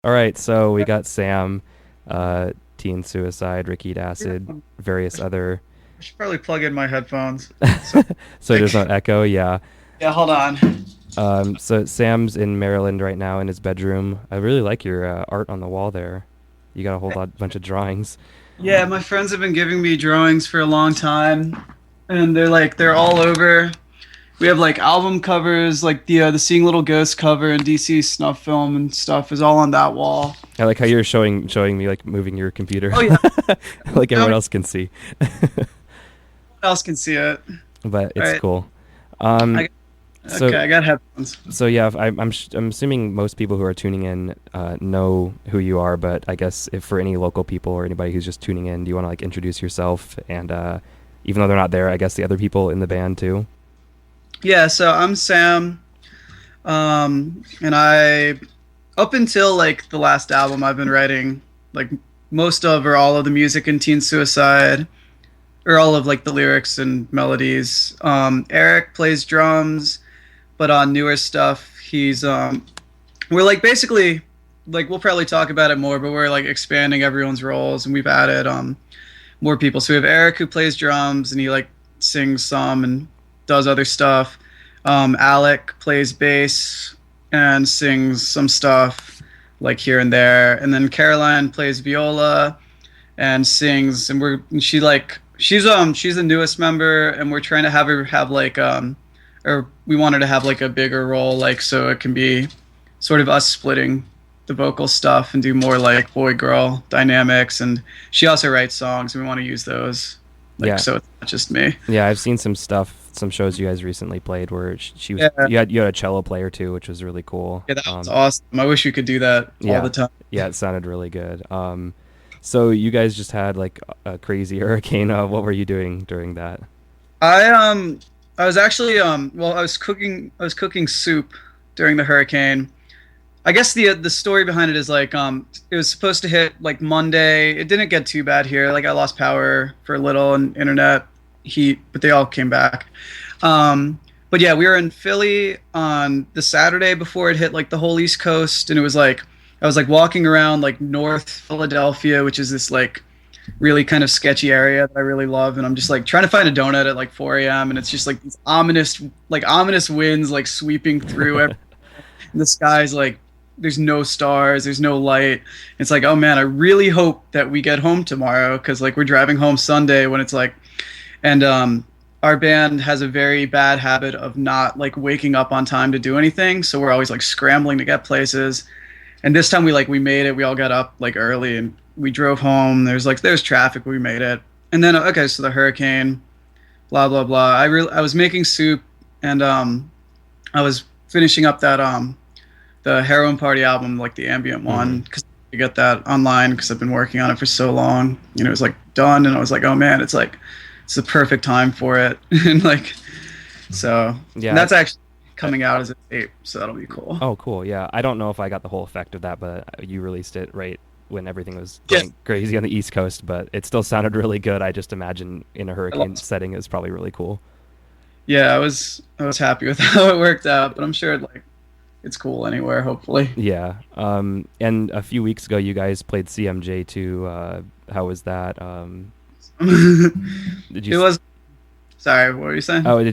All right, so we got Sam, teen suicide, Ricky Acid, I various other. should probably plug in my headphones. So, So there's no like, echo, yeah. yeah, hold on. So Sam's in Maryland right now in his bedroom. I really like your art on the wall there. You got a whole lot, bunch of drawings. Yeah, my friends have been giving me drawings for a long time, and they're all over. We have like album covers, like the Seeing Little Ghosts cover and DC snuff film and stuff is all on that wall. I like how you're showing me like moving your computer, Oh yeah, like no everyone one else can see. else can see it. But All it's right, cool. Um, I so okay, I got headphones. yeah, I'm assuming most people who are tuning in know who you are, but I guess if for any local people or anybody who's just tuning in, do you want to like introduce yourself and even though they're not there, I guess the other people in the band too. Yeah, so I'm Sam, and I up until like the last album, I've been writing like most of or all of the music in Teen Suicide, or all of like the lyrics and melodies. Eric plays drums, but on newer stuff, we're like basically like we'll probably talk about it more, but we're like expanding everyone's roles, and we've added more people. So we have Eric who plays drums and he like sings some and does other stuff. Alec plays bass and sings some stuff like here and there, and then Caroline plays viola and sings. And she's the newest member, and we're trying to have her have like or we want her to have like a bigger role, like so it can be sort of us splitting the vocal stuff and do more like boy girl dynamics. And she also writes songs, and we want to use those, like Yeah, so it's not just me. yeah, I've seen some stuff, some shows you guys recently played where she was Yeah, you had a cello player too, which was really cool. yeah, that was awesome. I wish we could do that all Yeah, the time. yeah, it sounded really good. So you guys just had like a crazy hurricane. What were you doing during that? I I was actually well, I was cooking soup during the hurricane. I guess the story behind it is like it was supposed to hit like Monday. It didn't get too bad here. Like I lost power for a little and internet, heat, but they all came back. But yeah, we were in Philly on the Saturday before it hit like the whole East Coast, and it was like I was like walking around like North Philadelphia, which is this like really kind of sketchy area that I really love, and I'm just like trying to find a donut at like 4 a.m. and it's just like these ominous winds like sweeping through every, and the sky's like there's no stars, there's no light. It's like, oh man, I really hope that we get home tomorrow, because like we're driving home Sunday when it's like, and our band has a very bad habit of not like waking up on time to do anything, so we're always like scrambling to get places. And this time we made it. We all got up like early and we drove home. There's traffic, but we made it. And then okay, so the hurricane, blah blah blah. I was making soup, and I was finishing up that the Heroin Party album, like the ambient Hmm. one, because you get that online because I've been working on it for so long. You know, it was like done, and I was like, oh man, it's the perfect time for it. And like so, and Yeah. that's actually coming out as a tape, so that'll be cool. Oh, cool. Yeah. I don't know if I got the whole effect of that, but you released it right when everything was Yeah, going crazy on the East Coast, but it still sounded really good. I just imagine in a I hurricane lost. setting is probably really cool. Yeah, I was happy with how it worked out, but I'm sure like it's cool anywhere, hopefully. Yeah. And a few weeks ago, you guys played CMJ too. How was that? Did you? It was sorry, what were you saying? Oh, who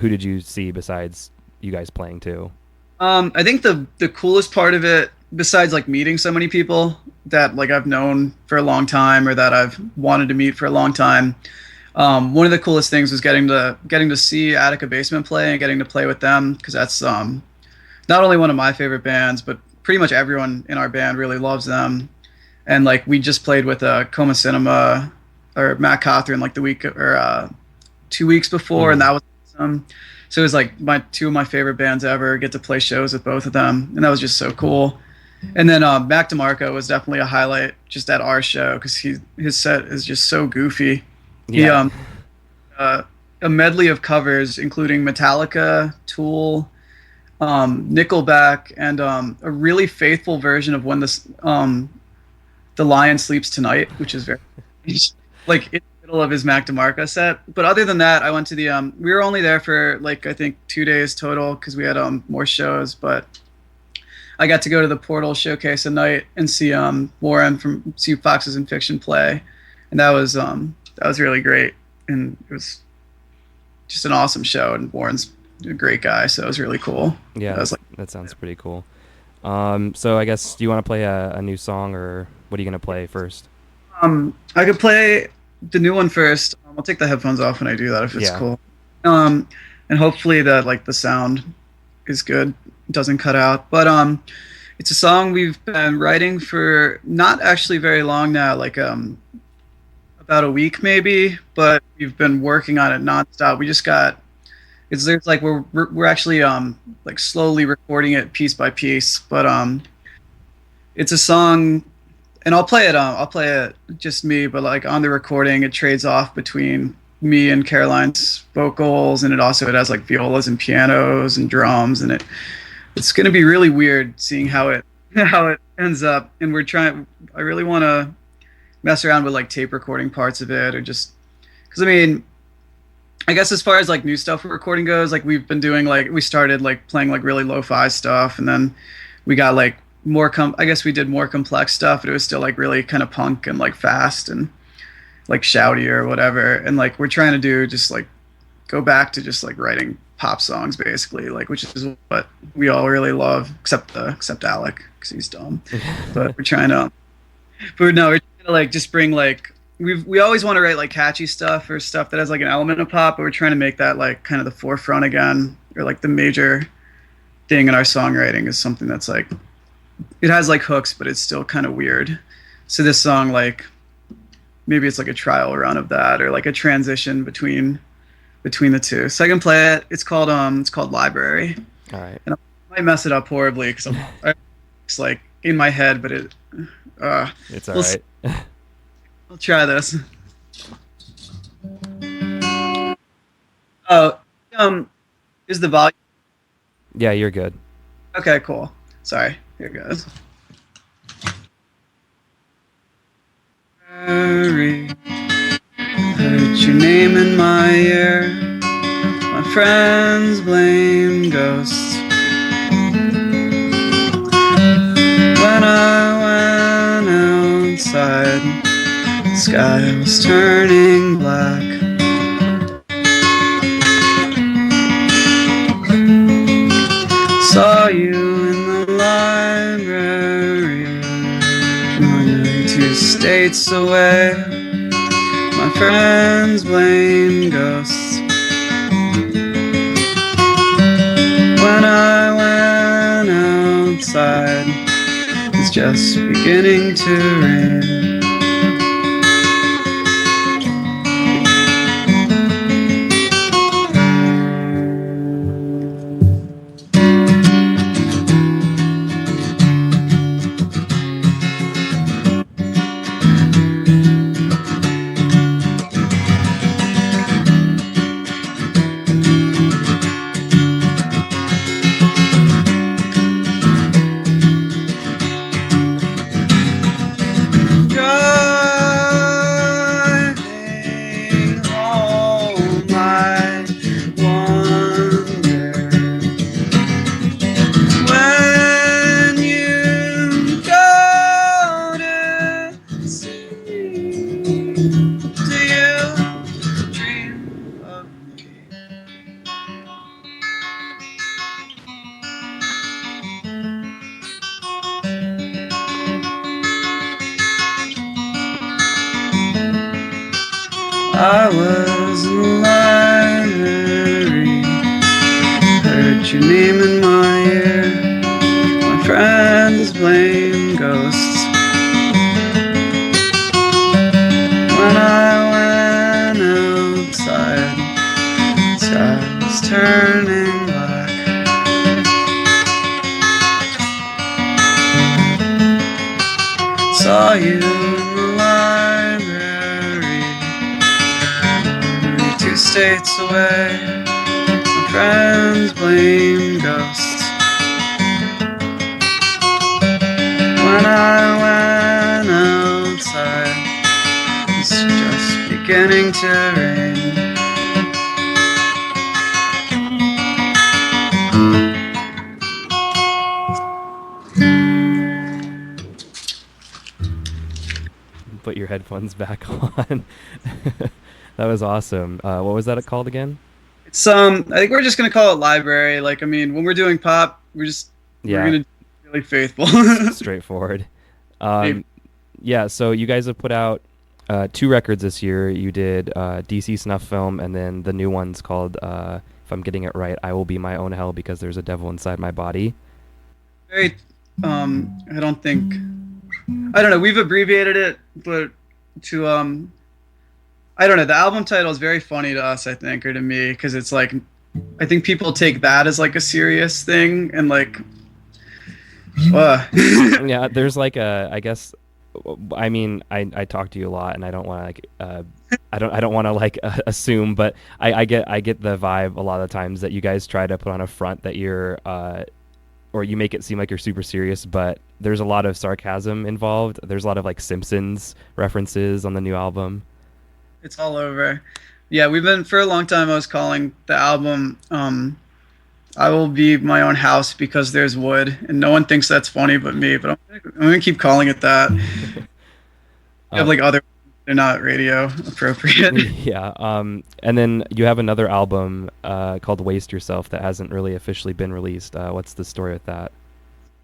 did you see besides you guys playing too? I think the coolest part of it, besides like meeting so many people that like I've known for a long time or that I've wanted to meet for a long time, one of the coolest things was getting to see Attica Basement play and getting to play with them, because that's not only one of my favorite bands, but pretty much everyone in our band really loves them. And like we just played with Coma Cinema or Matt Cawthorn like the week or 2 weeks before, and Hmm. that was awesome. So it was like my two of my favorite bands ever. Get to play shows with both of them, and that was just so cool. And then Mac DeMarco was definitely a highlight just at our show, because his set is just so goofy. He Yeah. uh, a medley of covers including Metallica, Tool, Nickelback, and a really faithful version of the Lion Sleeps Tonight, which is very like in the middle of his Mac DeMarco set. But other than that, I went to the we were only there for like I think 2 days total, because we had more shows. But I got to go to the Portal showcase at night and see Warren from see Foxes in Fiction play, and that was really great, and it was just an awesome show. And Warren's a great guy, so it was really cool. Yeah, I was like, that sounds pretty cool. So I guess, do you want to play a new song, or what are you gonna play first? I could play the new one first. I'll take the headphones off when I do that if it's Yeah. cool. And hopefully that like the sound is good, doesn't cut out. But it's a song we've been writing for not actually very long now, like about a week maybe, but we've been working on it nonstop. We just got there's like we're actually like slowly recording it piece by piece, but it's a song, and I'll play it just me, but like on the recording it trades off between me and Caroline's vocals, and it has like violas and pianos and drums, and it's going to be really weird seeing how it ends up. And I really want to mess around with like tape recording parts of it, or just because I mean, I guess as far as like new stuff recording goes, like we've been doing, like we started like playing like really lo-fi stuff, and then we got like I guess we did more complex stuff, but it was still like really kind of punk and like fast and like shouty or whatever. And like we're trying to do just like go back to just like writing pop songs basically, like, which is what we all really love, except Alec because he's dumb. But we're trying to like just bring like we always want to write like catchy stuff or stuff that has like an element of pop, but we're trying to make that like kind of the forefront again, or like the major thing in our songwriting is something that's like it has like hooks, but it's still kind of weird. So this song, like maybe it's like a trial run of that, or like a transition between the two. So I can play it. It's called Library. All right. And I might mess it up horribly because it's like in my head, but it's all right. I'll try this. Oh, is the volume? Yeah, you're good. Okay, cool. Sorry. Here it goes. Heard your name in my ear. My friends blame ghosts. When I went outside, the sky was turning black. Saw you in the library, only 2 states away. My friends blame ghosts. When I went outside, it's just beginning to rain. I was in the library, heard your name in my ear. My friends blame ghosts. When I went outside, the sky was turning black. Saw you in the library, 2 states away. My friends blame ghosts. When I went outside, it's just beginning to rain. put your headphones back on. That was awesome. What was that called again? It's I think we're just gonna call it library. Like I mean, when we're doing pop, we're Yeah, gonna be really faithful. straightforward. Um, yeah, so you guys have put out two records this year. You did DC Snuff Film, and then the new one's called, if I'm getting it right, I Will Be My Own Hell Because There's a Devil Inside My Body. Very I don't think I don't know. We've abbreviated it, but to I don't know. The album title is very funny to us, I think, or to me, because it's like I think people take that as like a serious thing, and like, uh. Yeah, there's like a, I guess, I mean, I talk to you a lot, and I don't want to like, I don't want to like assume, but I get the vibe a lot of the times that you guys try to put on a front that you're, or you make it seem like you're super serious, but there's a lot of sarcasm involved. There's a lot of like Simpsons references on the new album. It's all over. Yeah, we've been for a long time. I was calling the album "I Will Be My Own House Because There's Wood," and no one thinks that's funny but me. But I'm gonna keep calling it that. We have like other, they're not radio appropriate. Yeah. And then you have another album called Waste Yourself that hasn't really officially been released. What's the story with that?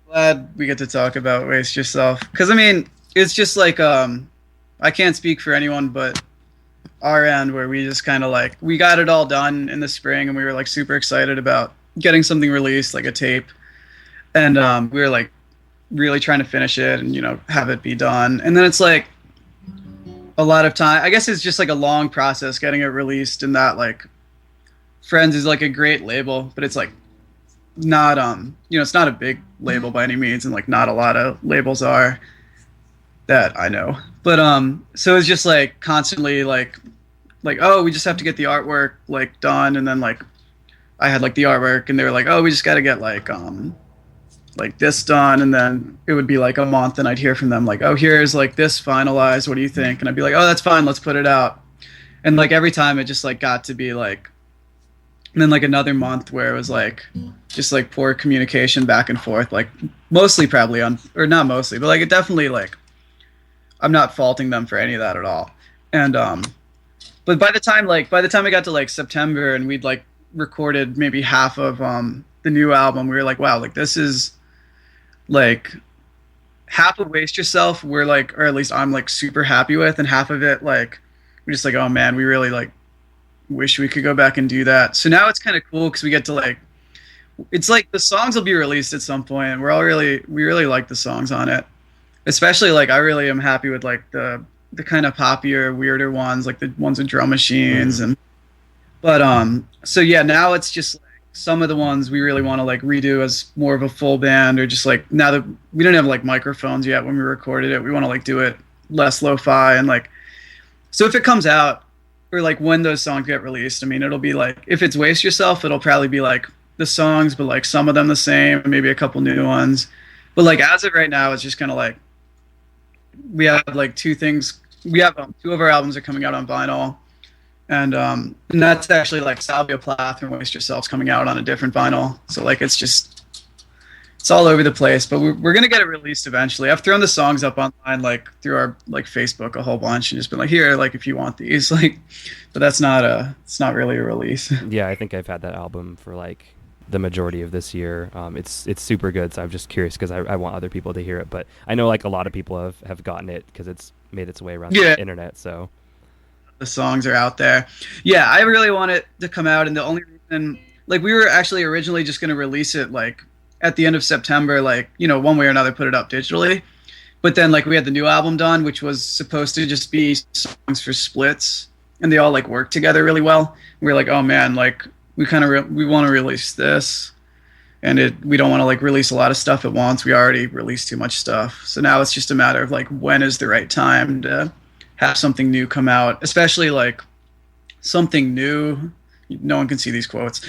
Glad we get to talk about "Waste Yourself" because I mean it's just like I can't speak for anyone but our end where we just kind of like we got it all done in the spring and we were like super excited about getting something released like a tape and we were like really trying to finish it and have it be done and then it's like a lot of time. I guess it's just like a long process getting it released and that like Friends is like a great label but it's like not it's not a big label by any means and like not a lot of labels are that I know. But so it's just like constantly like oh we just have to get the artwork like done and then like I had like the artwork and they were like oh we just got to get like this done and then it would be like a month and I'd hear from them like oh here's like this finalized, what do you think? And I'd be like oh that's fine, let's put it out. And like every time it just like got to be like and then like another month where it was like just like poor communication back and forth, like mostly probably on or not mostly but like it definitely like I'm not faulting them for any of that at all. And but by the time I got to like September and we'd like recorded maybe half of the new album, we were like, wow, like this is like half of Waste Yourself we're like, or at least I'm like super happy with, and half of it like we're just like, oh man, we really like wish we could go back and do that. So now it's kind of cool because we get to like it's like the songs will be released at some point and we really like the songs on it. Especially like I really am happy with like the kind of poppier, weirder ones, like the ones with drum machines and but so yeah, now it's just like some of the ones we really want to like redo as more of a full band or just like now that we don't have like microphones yet when we recorded it, we want to like do it less lo-fi and like so if it comes out or like when those songs get released, I mean it'll be like if it's Waste Yourself, it'll probably be like the songs but like some of them the same, maybe a couple new ones. But like as of right now, it's just kind of like we have like two things. We have two of our albums are coming out on vinyl, and that's actually like Salvia Plath and Waste Yourself's coming out on a different vinyl. So like it's all over the place. But we're gonna get it released eventually. I've thrown the songs up online like through our like Facebook a whole bunch and just been like here like if you want these like, but it's not really a release. Yeah, I think I've had that album for like the majority of this year. It's super good, so I'm just curious because I want other people to hear it. But I know like a lot of people have gotten it because it's made its way around the internet. So the songs are out there. Yeah, I really want it to come out, and the only reason like we were actually originally just going to release it like at the end of September, like one way or another, put it up digitally. But then like we had the new album done, which was supposed to just be songs for splits, and they all like work together really well. We were like, oh man, like we kind of we want to release this and we don't want to like release a lot of stuff at once. We already released too much stuff, so now it's just a matter of like when is the right time to have something new come out, especially like something new. No one can see these quotes.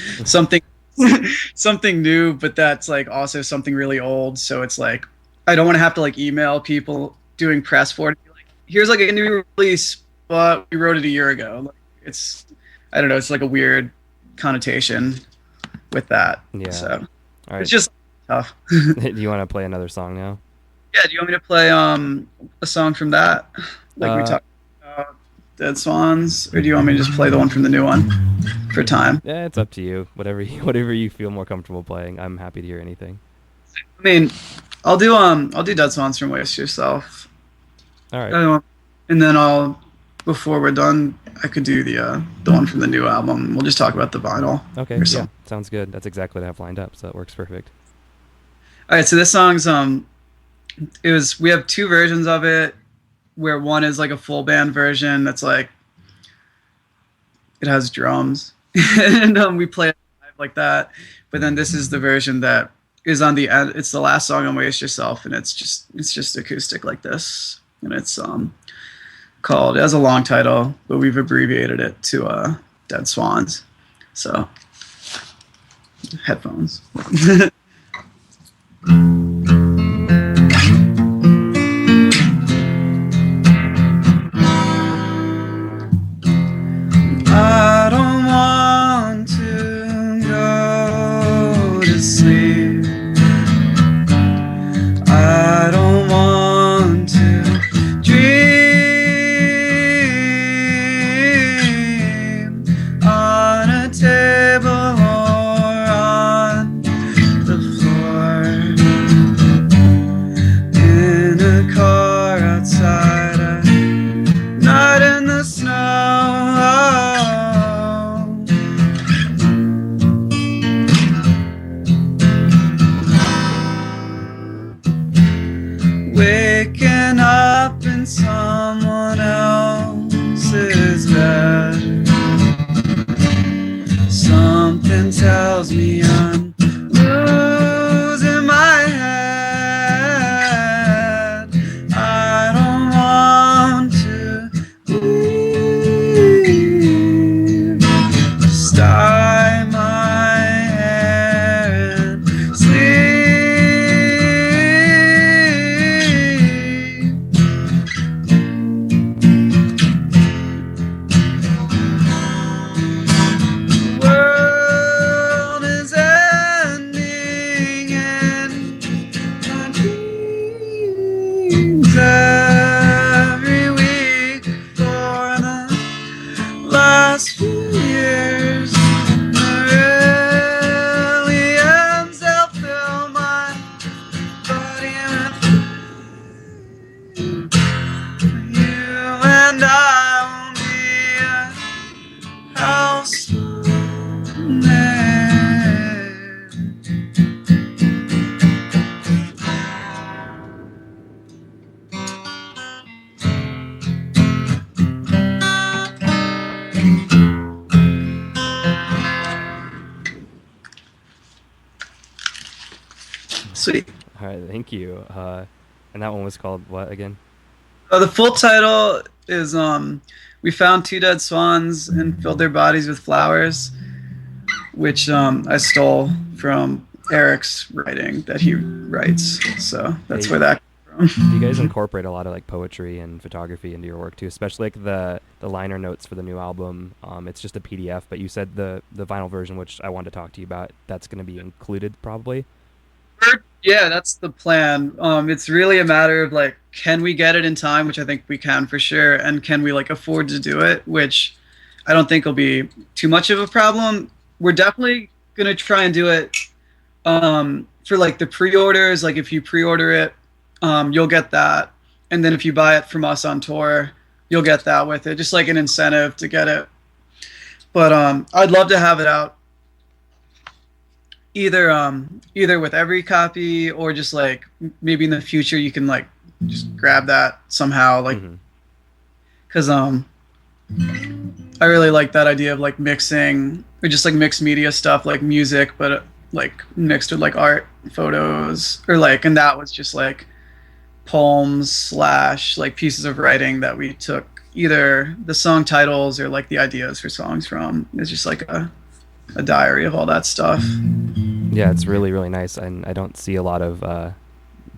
Something new, but that's like also something really old, so it's like I don't want to have to like email people doing press for it, like here's like a new release but we wrote it a year ago. Like it's I don't know, it's like a weird connotation with that. Yeah. So all right. it's just tough. Do you want to play another song now? Yeah, do you want me to play a song from that? like we Uh, talked about Dead Swans, or do you want me to just play the one from the new one for time? yeah, it's up to you. Whatever whatever you feel more comfortable playing. I'm happy to hear anything. I mean, I'll do Dead Swans from Waste Yourself. All right. And then I'll before we're done, I could do the one from the new album. We'll just talk about the vinyl Okay. or Yeah. something. Sounds good. That's exactly what I have lined up, so that works perfect. All right, so this song's it was we have two versions of it, where one is like a full band version that's like it has drums and we play it live like that. But then this is the version that is on the end. It's the last song on Waste Yourself, and it's just acoustic like this, and it's called, it has a long title, but we've abbreviated it to Dead Swans. So headphones. I don't want to go to sleep. I don't want to dream on a table or on the floor, in a car outside, a night in the snow. Waking up in someone else's bed. Something tells me I'm losing my head. I don't want to leave. Just dye my hair and sleep. World is ending and my dreams every week for the last few years. Aliens, they'll fill my body with you, and I won't be a house. Sweet. All right. Thank you. And that one was called what again? The full title is we found two dead swans and filled their bodies with flowers, which I stole from Eric's writing that he writes. So that's Hey. where that came from. You guys incorporate a lot of like poetry and photography into your work too, especially like the liner notes for the new album. It's just a PDF, but you said the vinyl version, which I wanted to talk to you about, that's going to be included probably. Yeah, that's the plan. It's really a matter of like, can we get it in time, which I think we can for sure, and can we like afford to do it, which I don't think will be too much of a problem. We're definitely gonna try and do it for like the pre-orders. Like if you pre-order it, you'll get that, and then if you buy it from us on tour, you'll get that with it, just like an incentive to get it. But I'd love to have it out either with every copy, or just like maybe in the future you can like just grab that somehow, like Mhm. because I really like that idea of like mixing, or just like mixed media stuff, like music, but like mixed with like art, photos, or like, and that was just like poems slash like pieces of writing that we took either the song titles or like the ideas for songs from. It's just like a diary of all that stuff. Yeah, it's really, really nice, and I don't see a lot of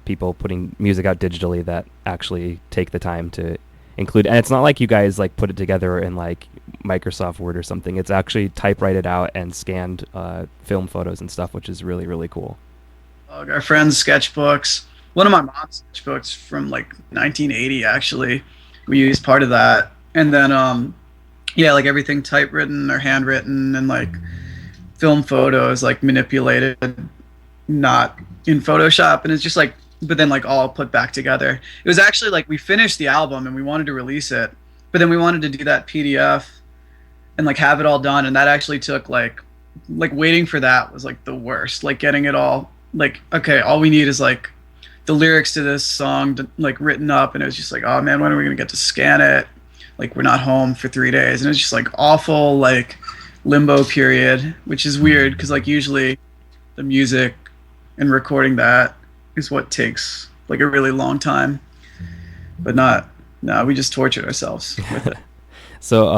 people putting music out digitally that actually take the time to include. And it's not like you guys like put it together in like Microsoft Word or something. It's actually typewritten out and scanned film photos and stuff, which is really, really cool. Our friends' sketchbooks. One of my mom's sketchbooks from like 1980 actually we used part of that, and then yeah, like everything typewritten or handwritten, and like film photos like manipulated, not in Photoshop, and it's just like, but then like all put back together. It was actually like we finished the album and we wanted to release it, but then we wanted to do that PDF and like have it all done, and that actually took like waiting for that was like the worst. Like getting it all, like, okay, all we need is like the lyrics to this song like written up, and it was just like, oh man, when are we gonna get to scan it? Like we're not home for 3 days, and it was just like awful, like limbo period, which is weird because like usually the music and recording that is what takes like a really long time, but not. No, we just tortured ourselves with it. So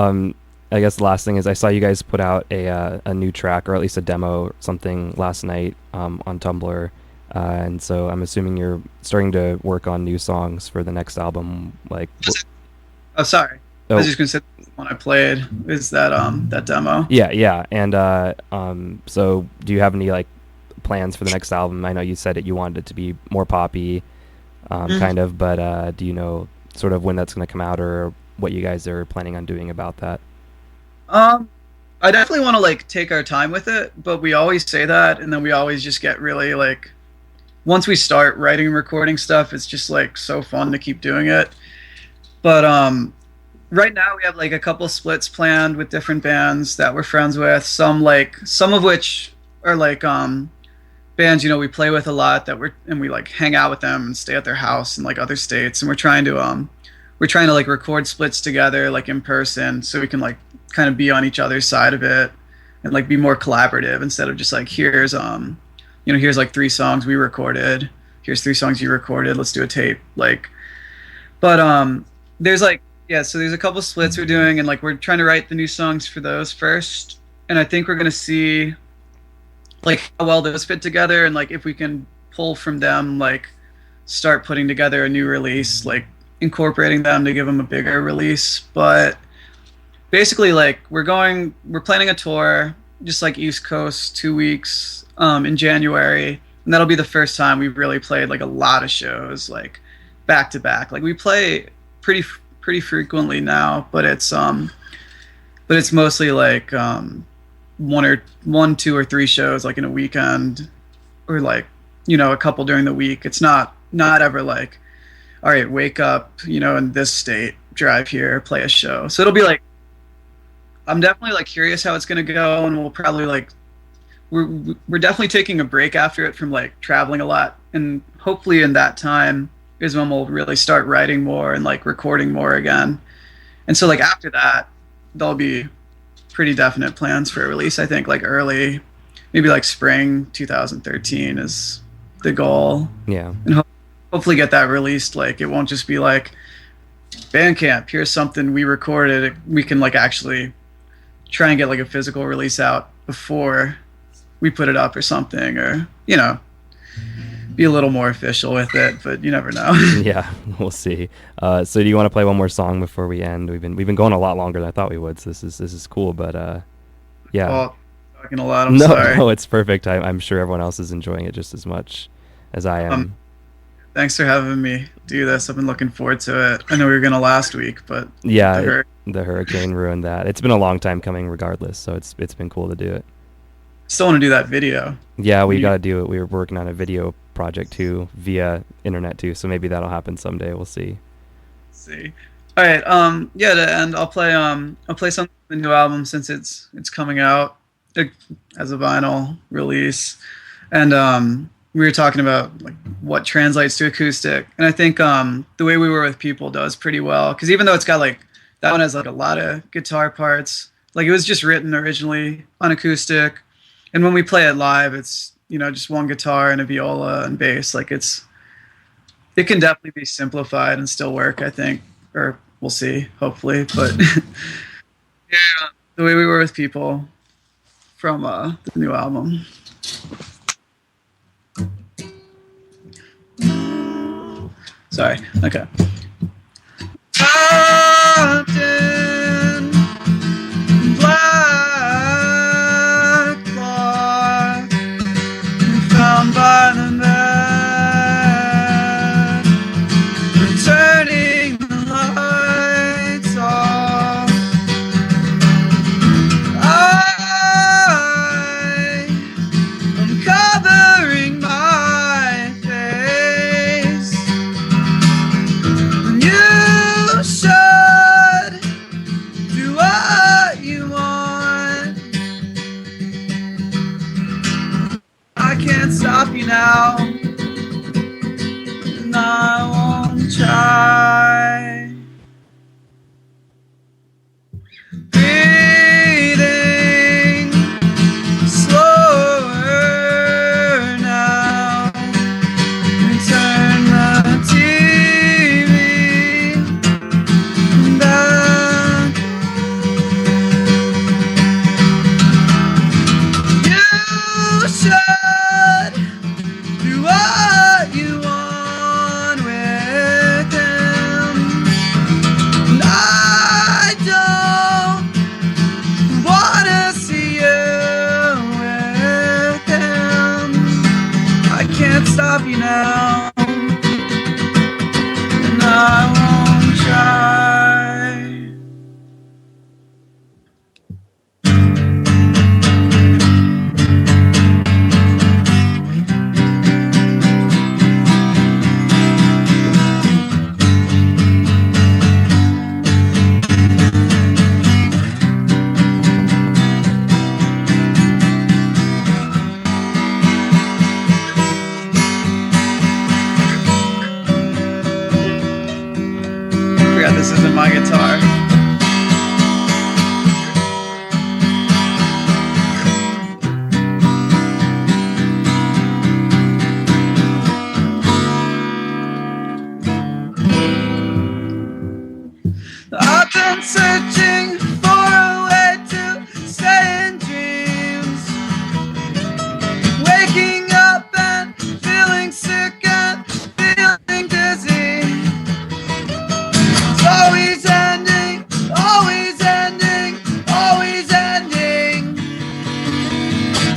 I guess the last thing is I saw you guys put out a new track, or at least a demo or something last night on Tumblr. And so I'm assuming you're starting to work on new songs for the next album. Like, Oh, sorry. I oh, was just gonna say the one I played is that demo. yeah, yeah. And so do you have any like plans for the next album? I know you said it, you wanted it to be more poppy, Mhm. kind of, but do you know sort of when that's going to come out, or what you guys are planning on doing about that? Um, I definitely want to like take our time with it, but we always say that, and then we always just get really like, once we start writing and recording stuff, it's just like so fun to keep doing it. But right now we have like a couple splits planned with different bands that we're friends with. Some of which are like bands, you know, we play with a lot, that we like hang out with them and stay at their house in like other states, and we're trying to like record splits together like in person, so we can like kind of be on each other's side of it and like be more collaborative, instead of just like, here's you know, here's like 3 songs we recorded, here's 3 songs you recorded, let's do a tape, like. But there's like, yeah, so there's a couple splits we're doing, and like we're trying to write the new songs for those first, and I think we're gonna see like how well those fit together, and like if we can pull from them, like start putting together a new release, like incorporating them to give them a bigger release. But basically, like we're planning a tour, just like East Coast, 2 weeks in January, and that'll be the first time we've really played like a lot of shows like back to back. Like we play pretty frequently now, but it's mostly like one, 2, or 3 shows like in a weekend, or like, you know, a couple during the week. It's not ever like, all right, wake up, you know, in this state, drive here, play a show. So it'll be like, I'm definitely like curious how it's gonna go, and we'll probably like, we're definitely taking a break after it from like traveling a lot, and hopefully in that time is when we'll really start writing more and like recording more again. And so like after that, there'll be pretty definite plans for a release. I think like early, maybe like spring 2013 is the goal, Yeah. and hopefully get that released. Like it won't just be like Bandcamp, here's something we recorded. We can like actually try and get like a physical release out before we put it up or something, or, you know, be a little more official with it, but you never know. Yeah, we'll see. So do you want to play one more song before we end? We've been going a lot longer than I thought we would, so this is cool, but yeah. Well, talking a lot, I'm No, sorry. no, it's perfect. I'm sure everyone else is enjoying it just as much as I am. Thanks for having me do this. I've been looking forward to it. I know we were gonna last week, but Yeah, the hur- the hurricane ruined that. It's been a long time coming regardless, so it's been cool to do it. still want to do that video. Yeah, we You- got to do it. We were working on a video project too, via internet too, so maybe that'll happen someday. We'll see. See. All right. Yeah. To end, I'll play some of the new album, since it's coming out as a vinyl release, and we were talking about like what translates to acoustic, and I think the way we were with people does pretty well, because even though it's got like, that one has like a lot of guitar parts, like it was just written originally on acoustic, and when we play it live, it's, you know, just one guitar and a viola and bass. Like it can definitely be simplified and still work, I think, or we'll see, hopefully. But yeah, the way we were with people from the new album. Sorry. Okay. Trapped in black cloth, found by the net, returning the light. this isn't my guitar. I've been searching for a way to stay in dreams. Waking up and feeling sick and feeling dizzy. It's always ending, always ending, always ending.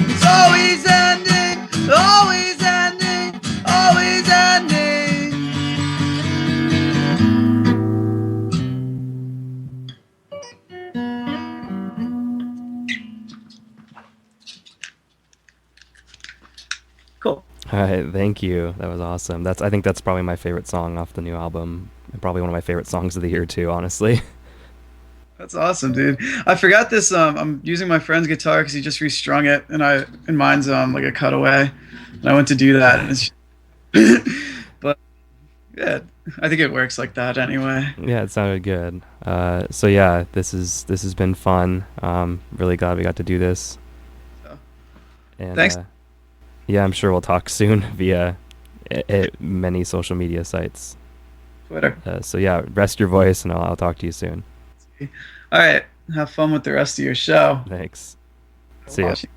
It's always ending, always ending, always ending. Cool. All right, thank you. That was awesome. I think that's probably my favorite song off the new album, and probably one of my favorite songs of the year too, honestly. That's awesome, dude. I forgot this. I'm using my friend's guitar because he just restrung it, and mine's like a cutaway, and I went to do that, and it's. But yeah, I think it works like that anyway. Yeah, it sounded good. So yeah, this has been fun. Really glad we got to do this. So, And thanks. yeah, I'm sure we'll talk soon via many social media sites. Twitter. So yeah, rest your voice, and I'll talk to you soon. All right. Have fun with the rest of your show. Thanks. See ya. Washington.